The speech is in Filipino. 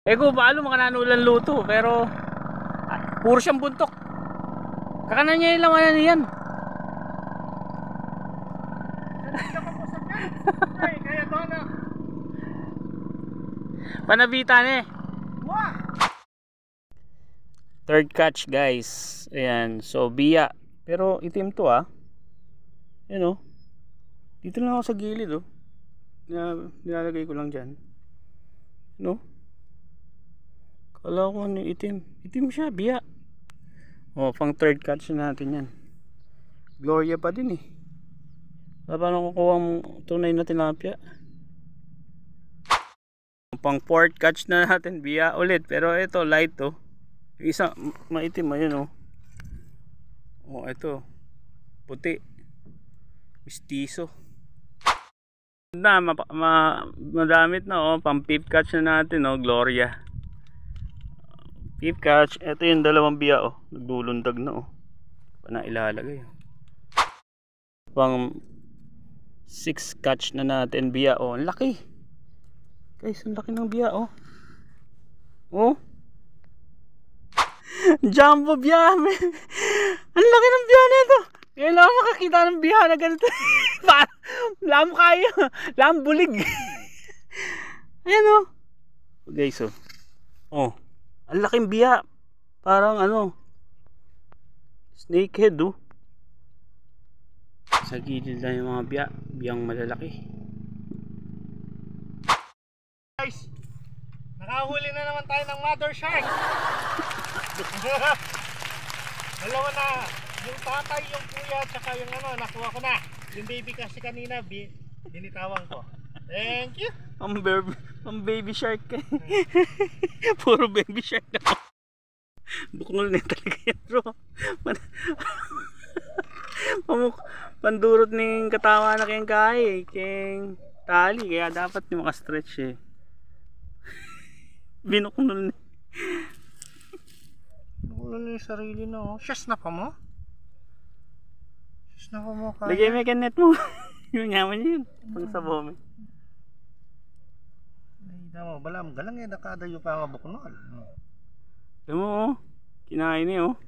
Eh kung paano makananulan luto, pero puro siyang buntok. Kakanan niya yung laman niyan. Kaya to na. Panabitan eh. Third catch guys. Ayan. So biya. Pero itim to ah. Ayan oh. Dito lang ako sa gilid oh. Nilalagay ko lang dyan. No? Kala ko ano itim. Itim siya. Biya. Oh, pang third catch natin yan. Gloria pa din eh. Paano kukuha ang tunay na tilapia? Pang fourth catch na natin. Biya ulit. Pero ito light oh. Yung isa maitim ayun oh. Oh ito puti. Mistiso. Na madamit na oh. Pang fifth catch na natin oh. Gloria. Fifth catch. Ito yung dalawang biya oh. Nagdulundag na oh. Pa ilalagay oh. Pang 6 catch na natin biya oh. Ang laki guys, ang laki ng biya oh. Oh jumbo biya. Ang laki ng biya nito. Kailangan makakita ng biya na ganito. Lam kayo. Lam bulig. Ayan oh. Guys oh. Oh. Ang laking biya. Parang ano. Snakehead oh. Sa gilid lang yung mga biya. Biyang malalaki. Guys, nakahuli na naman tayo ng mother shark. Dalawa na. Yung tatay, yung kuya, tsaka yung ano, nakuha ko na. Yung baby kasi kanina, binitawan ko. Thank you. Ang baby shark ka. Puro baby shark na. Bukol na talaga yan bro. Pandurot ng katawa na kayang kaya kayang tali. Kaya dapat yung makastretch eh. Binuknol na. Binuknol na yung sarili na oh. Siyas na pa mo? Siyas na pa mo kaya? Lagay may kanet mo. Yung yaman yun. Pang sa bome. Ay, damo. Balam. Galang eh. Nakadayo pa nga buknol. Alam mo oh. Kinain niya oh.